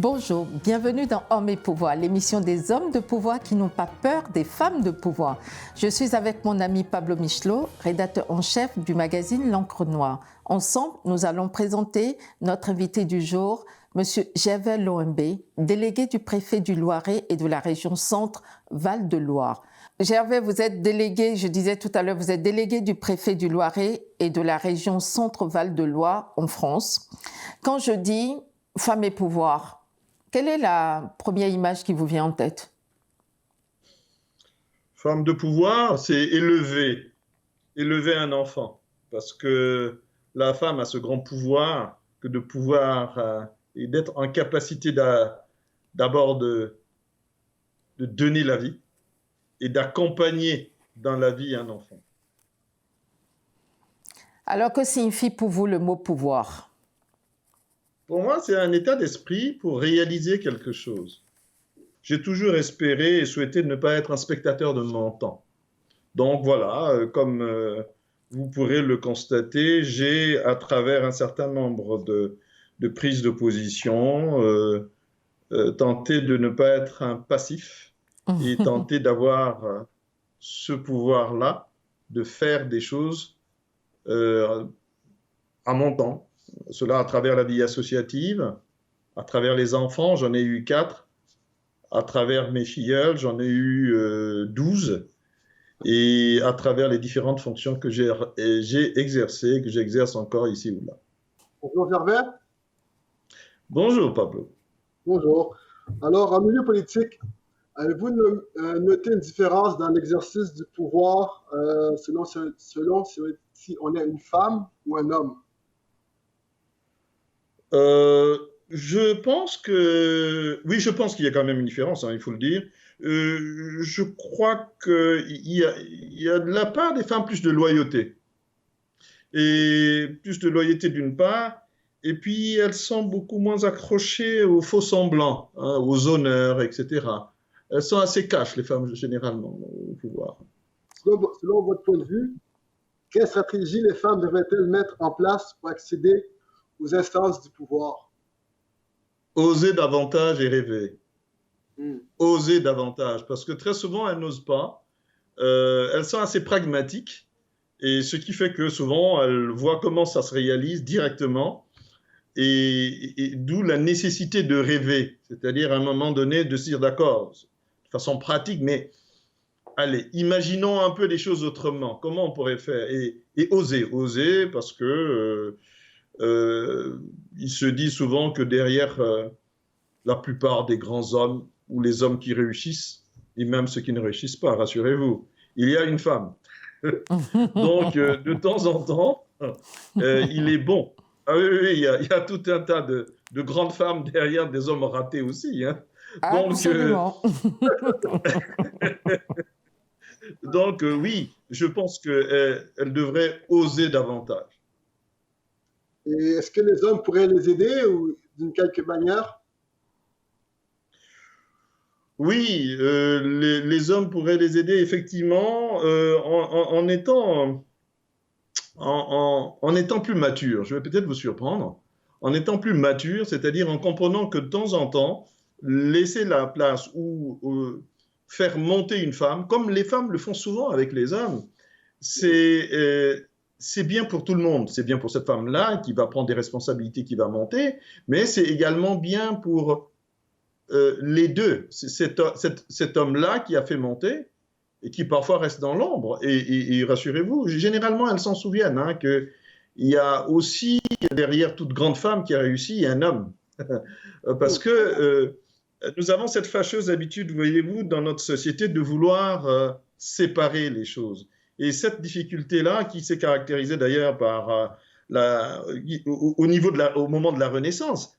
Bonjour, bienvenue dans Hommes et Pouvoir, l'émission des hommes de pouvoir qui n'ont pas peur des femmes de pouvoir. Je suis avec mon ami Pablo Michelot, rédacteur en chef du magazine L'Encre Noire. Ensemble, nous allons présenter notre invité du jour, M. Gervais Lohembé, délégué du préfet du Loiret et de la région Centre Val-de-Loire. Gervais, vous êtes délégué, je disais tout à l'heure, vous êtes délégué du préfet du Loiret et de la région Centre Val-de-Loire en France. Quand je dis femmes et pouvoir, quelle est la première image qui vous vient en tête? Femme de pouvoir, c'est élever un enfant. Parce que la femme a ce grand pouvoir que de pouvoir et d'être en capacité d'abord de donner la vie et d'accompagner dans la vie un enfant. Alors, que signifie pour vous le mot pouvoir? Pour moi, c'est un état d'esprit pour réaliser quelque chose. J'ai toujours espéré et souhaité ne pas être un spectateur de mon temps. Donc voilà, comme vous pourrez le constater, j'ai, à travers un certain nombre de prises de position, tenté de ne pas être un passif et tenté d'avoir ce pouvoir-là, de faire des choses à mon temps. Cela à travers la vie associative, à travers les enfants, j'en ai eu 4, à travers mes filleuls, j'en ai eu 12, et à travers les différentes fonctions que j'ai exercées, que j'exerce encore ici ou là. Bonjour Gervais. Bonjour Pablo. Bonjour. Alors, en milieu politique, avez-vous noté une différence dans l'exercice du pouvoir selon si on est une femme ou un homme? Je pense je pense qu'il y a quand même une différence, hein, il faut le dire. Je crois qu'il y a de la part des femmes plus de loyauté. Et plus de loyauté d'une part, et puis elles sont beaucoup moins accrochées aux faux semblants, hein, aux honneurs, etc. Elles sont assez cash, les femmes, généralement, au pouvoir. Selon votre point de vue, quelle stratégie les femmes devraient-elles mettre en place pour accéder aux instances du pouvoir? Oser davantage et rêver. Oser davantage, parce que très souvent, elles n'osent pas. Elles sont assez pragmatiques, et ce qui fait que souvent, elles voient comment ça se réalise directement, et d'où la nécessité de rêver, c'est-à-dire à un moment donné de se dire d'accord, de façon pratique, mais allez, imaginons un peu les choses autrement. Comment on pourrait faire? Et oser, parce que il se dit souvent que derrière la plupart des grands hommes, ou les hommes qui réussissent, et même ceux qui ne réussissent pas, rassurez-vous, il y a une femme. Donc, de temps en temps, il est bon. Ah oui, il y a tout un tas de grandes femmes derrière des hommes ratés aussi. Hein. Absolument. Donc, oui, je pense qu'elles devraient oser davantage. Et est-ce que les hommes pourraient les aider ou d'une quelque manière? Oui, les hommes pourraient les aider effectivement en étant plus matures. Je vais peut-être vous surprendre. En étant plus mature, c'est-à-dire en comprenant que de temps en temps, laisser la place ou faire monter une femme, comme les femmes le font souvent avec les hommes, c'est bien pour tout le monde. C'est bien pour cette femme-là qui va prendre des responsabilités, qui va monter, mais c'est également bien pour les deux. Cet homme-là qui a fait monter et qui parfois reste dans l'ombre. Et rassurez-vous, généralement, elles s'en souviennent hein, qu'il y a aussi derrière toute grande femme qui a réussi un homme. Parce que nous avons cette fâcheuse habitude, voyez-vous, dans notre société de vouloir séparer les choses. Et cette difficulté-là, qui s'est caractérisée d'ailleurs par au moment de la Renaissance,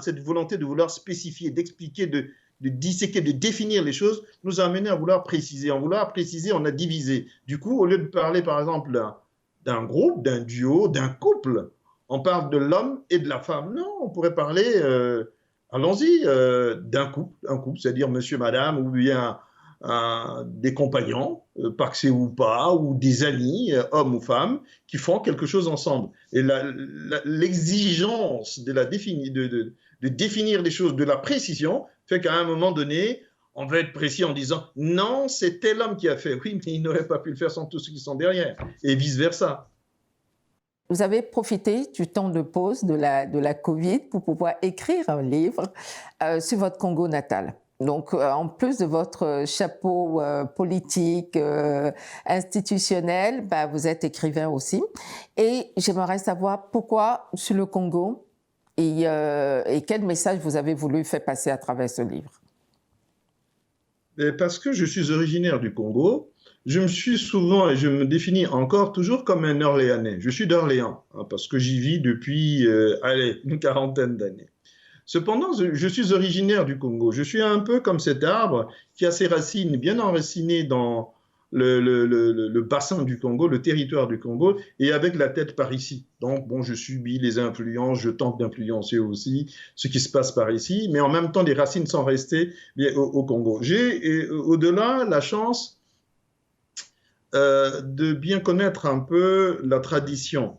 cette volonté de vouloir spécifier, d'expliquer, de disséquer, de définir les choses, nous a amené à vouloir préciser. En vouloir préciser, on a divisé. Du coup, au lieu de parler, par exemple, d'un groupe, d'un duo, d'un couple, on parle de l'homme et de la femme. Non, on pourrait parler, allons-y, d'un couple, c'est-à-dire monsieur, madame, ou bien des compagnons, pacsés ou pas, ou des amis, hommes ou femmes, qui font quelque chose ensemble. Et l'exigence de définir les choses, de la précision, fait qu'à un moment donné, on va être précis en disant « Non, c'est tel homme qui a fait. » Oui, mais il n'aurait pas pu le faire sans tous ceux qui sont derrière. Et vice-versa. Vous avez profité du temps de pause de la Covid pour pouvoir écrire un livre sur votre Congo natal. Donc, en plus de votre chapeau politique, institutionnel, vous êtes écrivain aussi. Et j'aimerais savoir pourquoi sur le Congo et quel message vous avez voulu faire passer à travers ce livre. Parce que je suis originaire du Congo, je me suis souvent, et je me définis encore toujours comme un Orléanais. Je suis d'Orléans, parce que j'y vis depuis une quarantaine d'années. Cependant, je suis originaire du Congo. Je suis un peu comme cet arbre qui a ses racines bien enracinées dans le bassin du Congo, le territoire du Congo, et avec la tête par ici. Donc, bon, je subis les influences, je tente d'influencer aussi ce qui se passe par ici, mais en même temps, les racines sont restées au Congo. J'ai, au-delà, la chance de bien connaître un peu la tradition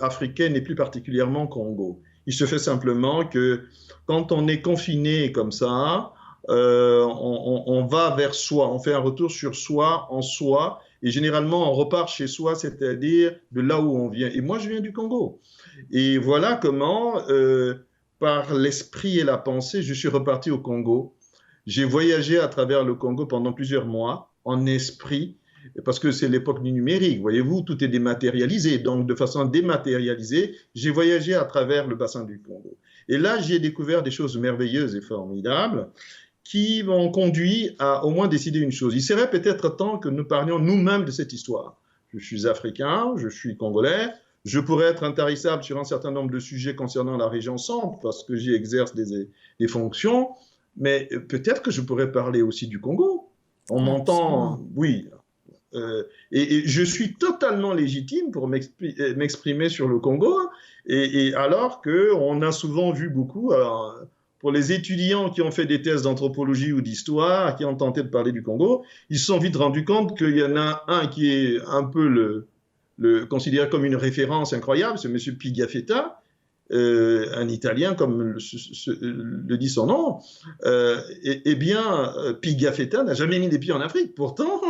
africaine et plus particulièrement Congo. Il se fait simplement que quand on est confiné comme ça, on va vers soi, on fait un retour sur soi, en soi, et généralement on repart chez soi, c'est-à-dire de là où on vient. Et moi, je viens du Congo. Et voilà comment, par l'esprit et la pensée, je suis reparti au Congo. J'ai voyagé à travers le Congo pendant plusieurs mois, en esprit, parce que c'est l'époque du numérique, voyez-vous, tout est dématérialisé. Donc, de façon dématérialisée, j'ai voyagé à travers le bassin du Congo. Et là, j'ai découvert des choses merveilleuses et formidables qui m'ont conduit à au moins décider une chose. Il serait peut-être temps que nous parlions nous-mêmes de cette histoire. Je suis africain, je suis congolais, je pourrais être intarissable sur un certain nombre de sujets concernant la région centre parce que j'y exerce des fonctions, mais peut-être que je pourrais parler aussi du Congo. On m'entend, oui. Et je suis totalement légitime pour m'exprimer sur le Congo, et alors qu'on a souvent vu beaucoup, alors, pour les étudiants qui ont fait des thèses d'anthropologie ou d'histoire, qui ont tenté de parler du Congo, ils se sont vite rendus compte qu'il y en a un qui est un peu considéré comme une référence incroyable, c'est M. Pigafetta, un Italien, comme le dit son nom. Eh bien, Pigafetta n'a jamais mis les pieds en Afrique. Pourtant,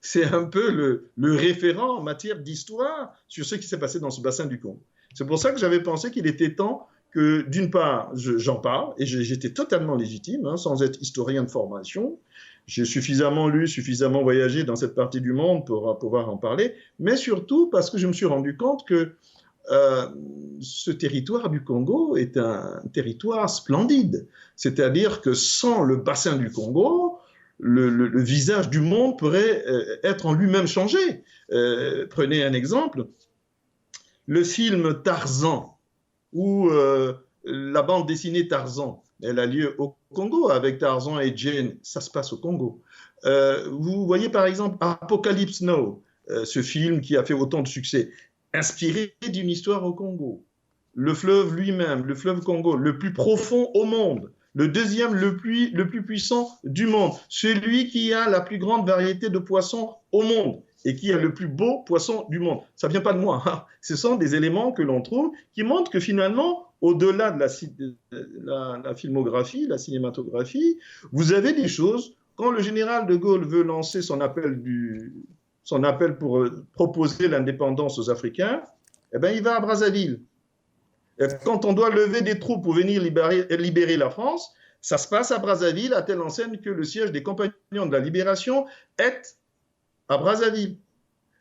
c'est un peu le référent en matière d'histoire sur ce qui s'est passé dans ce bassin du Congo. C'est pour ça que j'avais pensé qu'il était temps que, d'une part, j'en parle, et j'étais totalement légitime, sans être historien de formation. J'ai suffisamment lu, suffisamment voyagé dans cette partie du monde pour pouvoir en parler, mais surtout parce que je me suis rendu compte que ce territoire du Congo est un territoire splendide. C'est-à-dire que sans le bassin du Congo, le visage du monde pourrait être en lui-même changé. Prenez un exemple, le film Tarzan, ou la bande dessinée Tarzan, elle a lieu au Congo avec Tarzan et Jane, ça se passe au Congo. Vous voyez par exemple Apocalypse Now, ce film qui a fait autant de succès, inspiré d'une histoire au Congo. Le fleuve lui-même, le fleuve Congo, le plus profond au monde, le deuxième le plus puissant du monde, celui qui a la plus grande variété de poissons au monde et qui a le plus beau poisson du monde. Ça ne vient pas de moi, hein. Ce sont des éléments que l'on trouve qui montrent que finalement, au-delà de la filmographie, la cinématographie, vous avez des choses. Quand le général de Gaulle veut lancer son appel pour proposer l'indépendance aux Africains, eh ben, il va à Brazzaville. Et quand on doit lever des troupes pour venir libérer la France, ça se passe à Brazzaville, à telle enseigne que le siège des compagnons de la libération est à Brazzaville.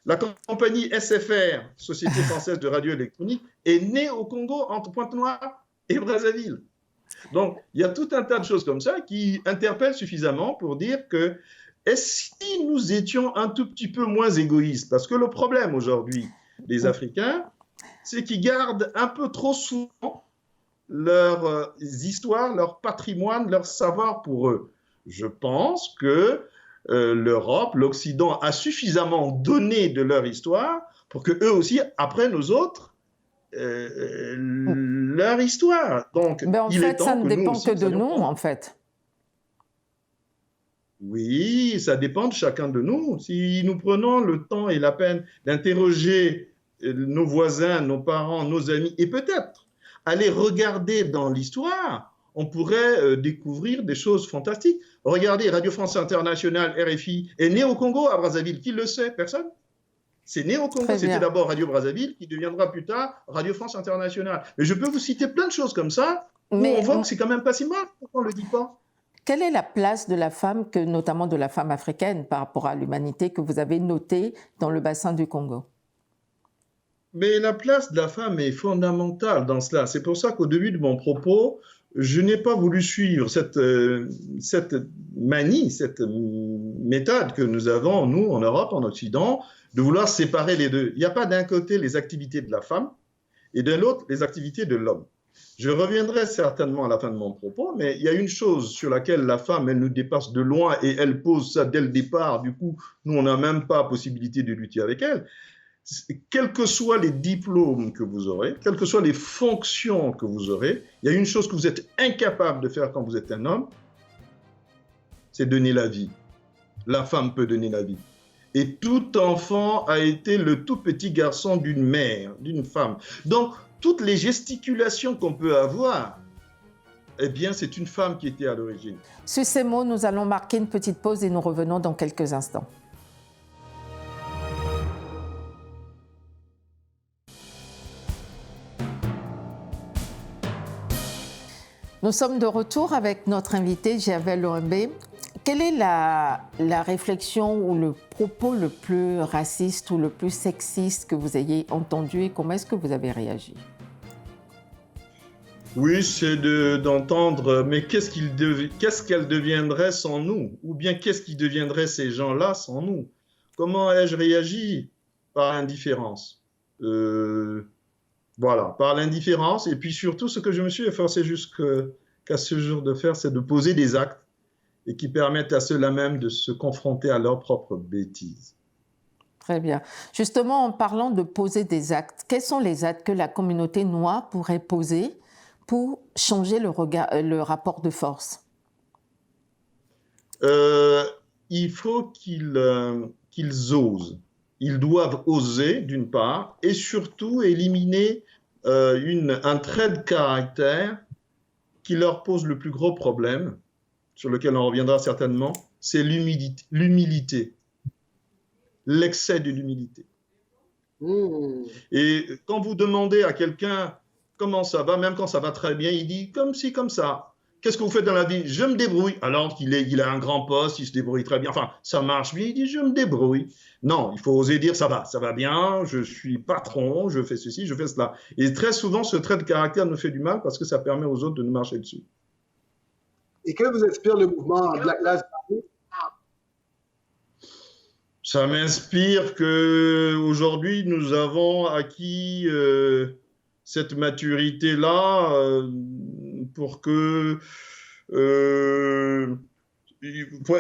La compagnie SFR, Société française de radioélectronique, est née au Congo entre Pointe-Noire et Brazzaville. Donc, il y a tout un tas de choses comme ça qui interpellent suffisamment pour dire que et si nous étions un tout petit peu moins égoïstes? Parce que le problème aujourd'hui des Africains, c'est qu'ils gardent un peu trop souvent leurs histoires, leur patrimoine, leur savoir pour eux. Je pense que l'Europe, l'Occident a suffisamment donné de leur histoire pour qu'eux aussi apprennent aux autres leur histoire. Donc, en fait, ça ne dépend que de nous, en fait. Oui, ça dépend de chacun de nous. Si nous prenons le temps et la peine d'interroger nos voisins, nos parents, nos amis, et peut-être aller regarder dans l'histoire, on pourrait découvrir des choses fantastiques. Regardez, Radio France Internationale, RFI, est né au Congo, à Brazzaville. Qui le sait? Personne. C'est né au Congo. C'était d'abord Radio Brazzaville, qui deviendra plus tard Radio France Internationale. Mais je peux vous citer plein de choses comme ça, où on voit que c'est quand même pas si mal, pourquoi on ne le dit pas? Quelle est la place de la femme, notamment de la femme africaine, par rapport à l'humanité que vous avez notée dans le bassin du Congo? Mais la place de la femme est fondamentale dans cela. C'est pour ça qu'au début de mon propos, je n'ai pas voulu suivre cette manie, cette méthode que nous avons, nous, en Europe, en Occident, de vouloir séparer les deux. Il n'y a pas d'un côté les activités de la femme et de l'autre les activités de l'homme. Je reviendrai certainement à la fin de mon propos, mais il y a une chose sur laquelle la femme, elle nous dépasse de loin et elle pose ça dès le départ. Du coup, nous, on n'a même pas possibilité de lutter avec elle. Quels que soient les diplômes que vous aurez, quelles que soient les fonctions que vous aurez, il y a une chose que vous êtes incapable de faire quand vous êtes un homme, c'est donner la vie. La femme peut donner la vie. Et tout enfant a été le tout petit garçon d'une mère, d'une femme. Donc, toutes les gesticulations qu'on peut avoir, eh bien, c'est une femme qui était à l'origine. Sur ces mots, nous allons marquer une petite pause et nous revenons dans quelques instants. Nous sommes de retour avec notre invité, Gervais Lohembe. Quelle est la réflexion ou le propos le plus raciste ou le plus sexiste que vous ayez entendu et comment est-ce que vous avez réagi? Oui, c'est d'entendre, mais qu'est-ce qu'elle deviendrait sans nous? Ou bien qu'est-ce qui deviendrait ces gens-là sans nous? Comment ai-je réagi? Par l'indifférence. Voilà, par l'indifférence. Et puis surtout, ce que je me suis efforcé jusqu'à ce jour de faire, c'est de poser des actes et qui permettent à ceux-là même de se confronter à leurs propres bêtises. Très bien. Justement, en parlant de poser des actes, quels sont les actes que la communauté noire pourrait poser pour changer le rapport de force? Il faut qu'ils osent. Ils doivent oser, d'une part, et surtout éliminer un trait de caractère qui leur pose le plus gros problème, sur lequel on reviendra certainement, c'est l'humilité, l'excès de l'humilité. Et quand vous demandez à quelqu'un comment ça va, même quand ça va très bien, il dit comme ci, comme ça. Qu'est-ce que vous faites dans la vie? Je me débrouille. Alors qu'il a un grand poste, il se débrouille très bien. Enfin, ça marche bien, il dit je me débrouille. Non, il faut oser dire ça va bien, je suis patron, je fais ceci, je fais cela. Et très souvent, ce trait de caractère nous fait du mal parce que ça permet aux autres de nous marcher dessus. Et que vous inspire le mouvement Black Lives Matter? Ça m'inspire qu'aujourd'hui, nous avons acquis cette maturité-là pour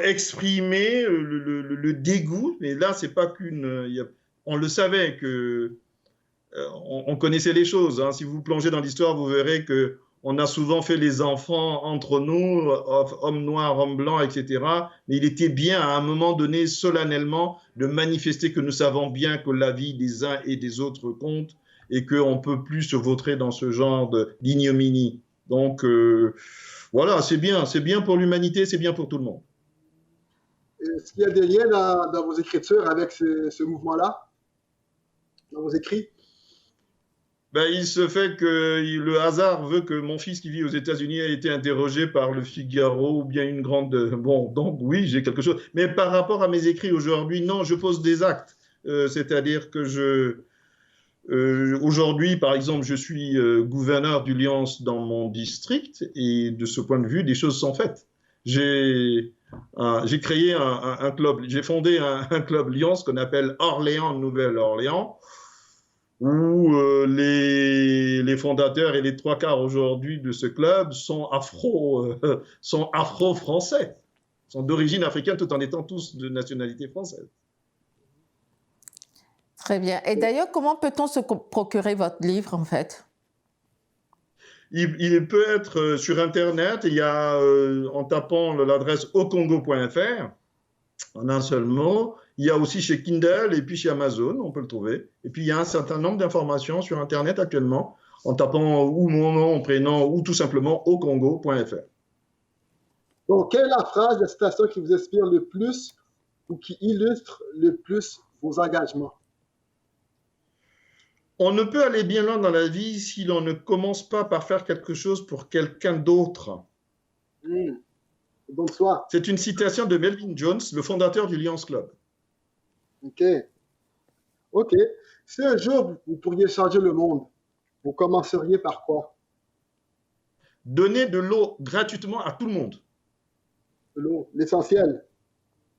exprimer le dégoût. Et là, c'est pas on le savait on connaissait les choses. Hein. Si vous plongez dans l'histoire, vous verrez que on a souvent fait les enfants entre nous, hommes noirs, hommes blancs, etc. Mais il était bien à un moment donné, solennellement, de manifester que nous savons bien que la vie des uns et des autres compte et qu'on ne peut plus se vautrer dans ce genre d'ignominie. Donc, voilà, c'est bien pour l'humanité, c'est bien pour tout le monde. Est-ce qu'il y a des liens dans vos écritures avec ce mouvement-là, dans vos écrits? Ben, il se fait que le hasard veut que mon fils qui vit aux États-Unis ait été interrogé par le Figaro ou bien une grande... Bon, donc oui, j'ai quelque chose. Mais par rapport à mes écrits aujourd'hui, non, je pose des actes. C'est-à-dire que aujourd'hui, par exemple, je suis gouverneur du Lions dans mon district et de ce point de vue, des choses sont faites. J'ai créé un club, j'ai fondé un club Lions qu'on appelle Orléans Nouvelle-Orléans, où les fondateurs et les 3/4 aujourd'hui de ce club sont afro-français, sont d'origine africaine tout en étant tous de nationalité française. Très bien. Et d'ailleurs, comment peut-on se procurer votre livre, en fait? Il peut être sur Internet, il y a, en tapant l'adresse aucongo.fr, en un seul mot. Il y a aussi chez Kindle et puis chez Amazon, on peut le trouver. Et puis il y a un certain nombre d'informations sur Internet actuellement, en tapant ou mon nom, mon prénom, ou tout simplement aucongo.fr. Donc, quelle est la phrase, la citation qui vous inspire le plus ou qui illustre le plus vos engagements? On ne peut aller bien loin dans la vie si l'on ne commence pas par faire quelque chose pour quelqu'un d'autre. Donc, soit. C'est une citation de Melvin Jones, le fondateur du Lions Club. OK. OK. Si un jour vous pourriez changer le monde, vous commenceriez par quoi? Donner de l'eau gratuitement à tout le monde. De l'eau, l'essentiel.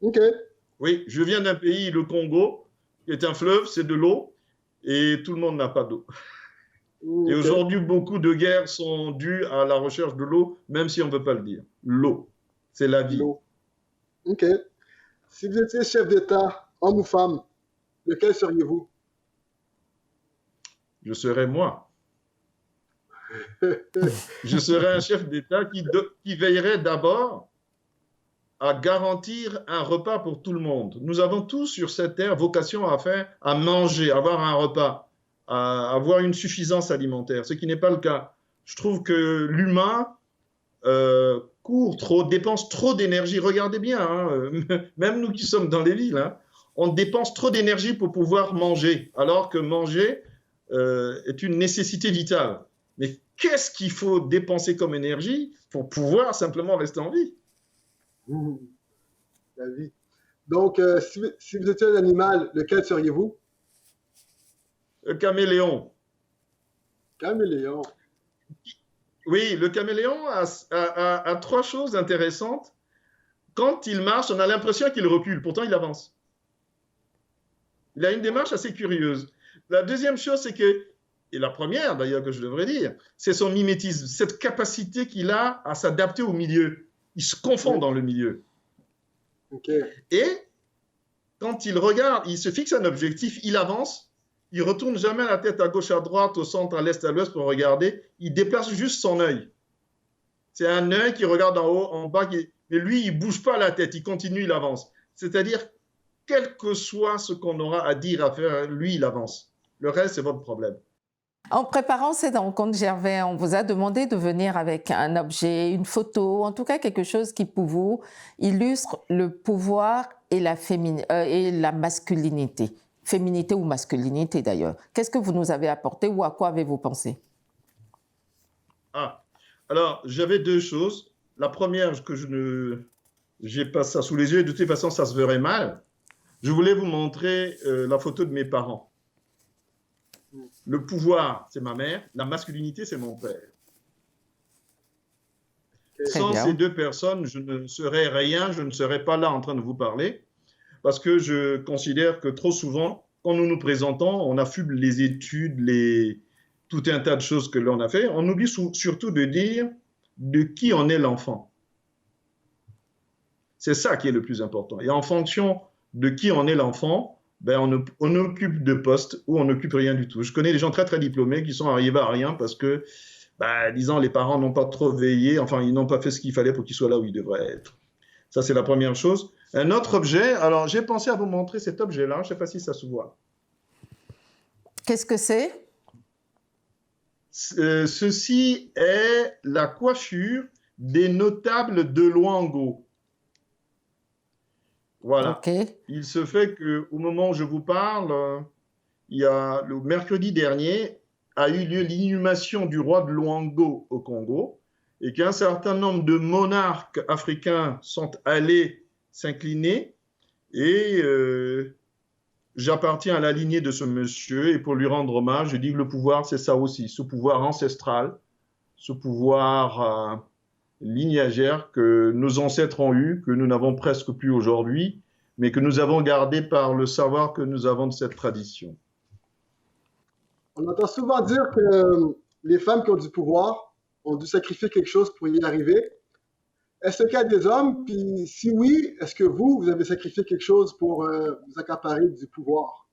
OK. Oui, je viens d'un pays, le Congo, qui est un fleuve, c'est de l'eau, et tout le monde n'a pas d'eau. Okay. Et aujourd'hui, beaucoup de guerres sont dues à la recherche de l'eau, même si on ne veut pas le dire. L'eau, c'est la vie. OK. Si vous étiez chef d'État, homme ou femme, lequel seriez-vous? Je serais moi. Je serais un chef d'État qui veillerait d'abord à garantir un repas pour tout le monde. Nous avons tous sur cette terre vocation à manger, à avoir un repas, à avoir une suffisance alimentaire, ce qui n'est pas le cas. Je trouve que l'humain court trop, dépense trop d'énergie. Regardez bien, hein, même nous qui sommes dans les villes, hein, on dépense trop d'énergie pour pouvoir manger, alors que manger est une nécessité vitale. Mais qu'est-ce qu'il faut dépenser comme énergie pour pouvoir simplement rester en vie? La vie. Donc, si vous étiez un animal, lequel seriez-vous? Le caméléon. Caméléon. Oui, le caméléon a trois choses intéressantes. Quand il marche, on a l'impression qu'il recule, pourtant il avance. Il a une démarche assez curieuse. La deuxième chose, c'est que, et la première d'ailleurs que je devrais dire, c'est son mimétisme, cette capacité qu'il a à s'adapter au milieu. Il se confond dans le milieu. Okay. Et quand il regarde, il se fixe un objectif, il avance, il ne retourne jamais la tête à gauche, à droite, au centre, à l'est, à l'ouest pour regarder, il déplace juste son œil. C'est un œil qui regarde en haut, en bas, mais lui, il ne bouge pas la tête, il continue, il avance. C'est-à-dire, quel que soit ce qu'on aura à dire, à faire, lui, il avance. Le reste, c'est votre problème. En préparant cette rencontre, Gervais, on vous a demandé de venir avec un objet, une photo, en tout cas quelque chose qui pour vous illustre le pouvoir et la masculinité. Féminité ou masculinité d'ailleurs. Qu'est-ce que vous nous avez apporté ou à quoi avez-vous pensé? Alors, j'avais deux choses. La première, que j'ai pas ça sous les yeux, et de toute façon, ça se verrait mal. Je voulais vous montrer la photo de mes parents. Le pouvoir, c'est ma mère. La masculinité, c'est mon père. Sans ces deux personnes, je ne serais rien, je ne serais pas là en train de vous parler, parce que je considère que trop souvent, quand nous nous présentons, on affuble les études, tout un tas de choses que l'on a fait. On oublie surtout de dire de qui en est l'enfant. C'est ça qui est le plus important. Et en fonction de qui en est l'enfant, ben on occupe de postes ou on n'occupe rien du tout. Je connais des gens très très diplômés qui sont arrivés à rien parce que, disons, les parents n'ont pas trop veillé, enfin, ils n'ont pas fait ce qu'il fallait pour qu'ils soient là où ils devraient être. Ça, c'est la première chose. Un autre objet, alors j'ai pensé à vous montrer cet objet-là, je ne sais pas si ça se voit. Qu'est-ce que c'est? Ceci est la coiffure des notables de Luango. Voilà. Okay. Il se fait qu'au moment où je vous parle, le mercredi dernier a eu lieu l'inhumation du roi de Luango au Congo et qu'un certain nombre de monarques africains sont allés s'incliner et j'appartiens à la lignée de ce monsieur et pour lui rendre hommage, je dis que le pouvoir c'est ça aussi, ce pouvoir ancestral, ce pouvoir lignagère que nos ancêtres ont eu, que nous n'avons presque plus aujourd'hui, mais que nous avons gardé par le savoir que nous avons de cette tradition. On entend souvent dire que les femmes qui ont du pouvoir ont dû sacrifier quelque chose pour y arriver. Est-ce qu'il y a des hommes? Puis si oui, est-ce que vous avez sacrifié quelque chose pour vous accaparer du pouvoir?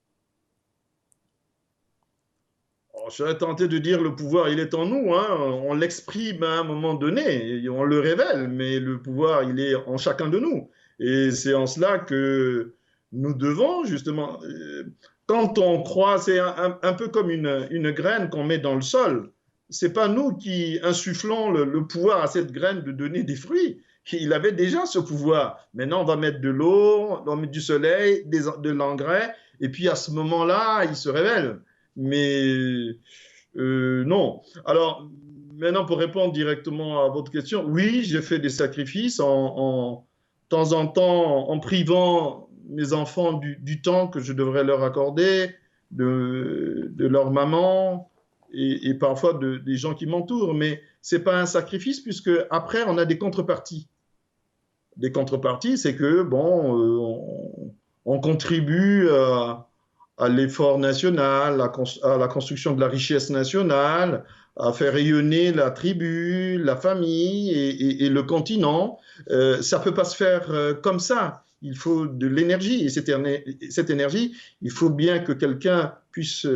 je serais tenté de dire le pouvoir, il est en nous, hein. On l'exprime à un moment donné, et on le révèle, mais le pouvoir, il est en chacun de nous. Et c'est en cela que nous devons, justement, quand on croit, c'est un peu comme une graine qu'on met dans le sol. C'est pas nous qui insufflons le pouvoir à cette graine de donner des fruits. Il avait déjà ce pouvoir. Maintenant, on va mettre de l'eau, on va mettre du soleil, de l'engrais, et puis à ce moment-là, il se révèle. Mais non. Alors, maintenant, pour répondre directement à votre question, oui, j'ai fait des sacrifices en temps en temps, en privant mes enfants du temps que je devrais leur accorder, de leur maman et parfois des gens qui m'entourent. Mais ce n'est pas un sacrifice puisque après, on a des contreparties. Des contreparties, c'est que, bon, on contribue à l'effort national, à la construction de la richesse nationale, à faire rayonner la tribu, la famille et le continent. Ça ne peut pas se faire comme ça. Il faut de l'énergie. Et cette énergie, il faut bien que quelqu'un puisse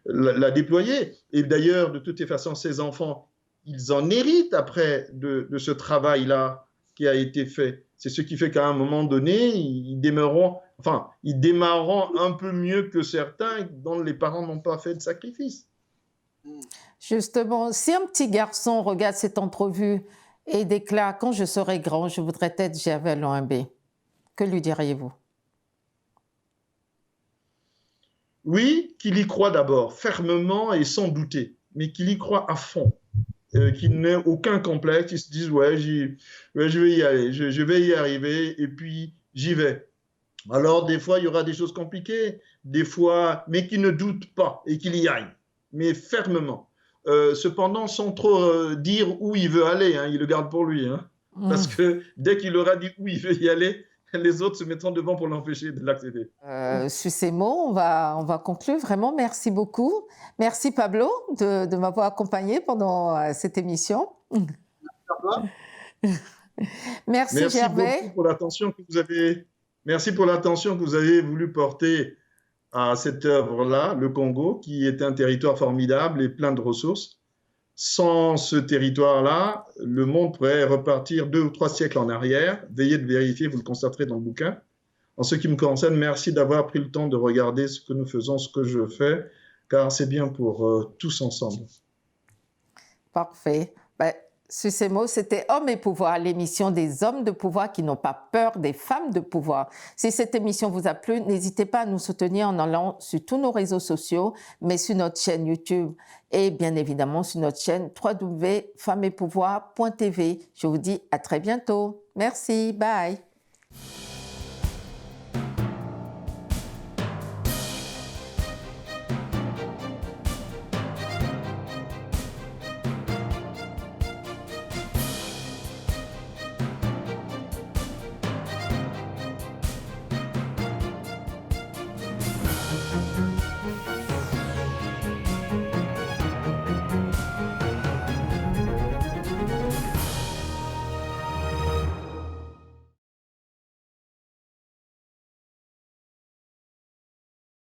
la déployer. Et d'ailleurs, de toutes les façons, ces enfants, ils en héritent après de ce travail-là qui a été fait. C'est ce qui fait qu'à un moment donné, ils démarreront un peu mieux que certains dont les parents n'ont pas fait de sacrifice. Justement, si un petit garçon regarde cette entrevue et déclare « Quand je serai grand, je voudrais être Gervais Loimbé », que lui diriez-vous? Oui, qu'il y croit d'abord, fermement et sans douter, mais qu'il y croit à fond. Qu'il n'ait aucun complexe, qu'il se dise « Ouais, je vais y aller, je vais y arriver, et puis j'y vais ». Alors, des fois, il y aura des choses compliquées, des fois, mais qu'il ne doute pas et qu'il y aille, mais fermement. Cependant, sans trop dire où il veut aller, hein, il le garde pour lui. Hein, parce que dès qu'il aura dit où il veut y aller, les autres se mettront devant pour l'empêcher de l'accéder. Sur ces mots, on va conclure. Vraiment, merci beaucoup. Merci Pablo de m'avoir accompagné pendant cette émission. Merci Gervais. Beaucoup pour l'attention que vous avez. Merci pour l'attention que vous avez voulu porter à cette œuvre-là, le Congo, qui est un territoire formidable et plein de ressources. Sans ce territoire-là, le monde pourrait repartir 2 ou 3 siècles en arrière. Veuillez de vérifier, vous le constaterez dans le bouquin. En ce qui me concerne, merci d'avoir pris le temps de regarder ce que nous faisons, ce que je fais, car c'est bien pour tous ensemble. Parfait. Sur ces mots, c'était Hommes et Pouvoir, l'émission des hommes de pouvoir qui n'ont pas peur des femmes de pouvoir. Si cette émission vous a plu, n'hésitez pas à nous soutenir en allant sur tous nos réseaux sociaux, mais sur notre chaîne YouTube et bien évidemment sur notre chaîne www.femmesetpouvoir.tv. Je vous dis à très bientôt. Merci, bye.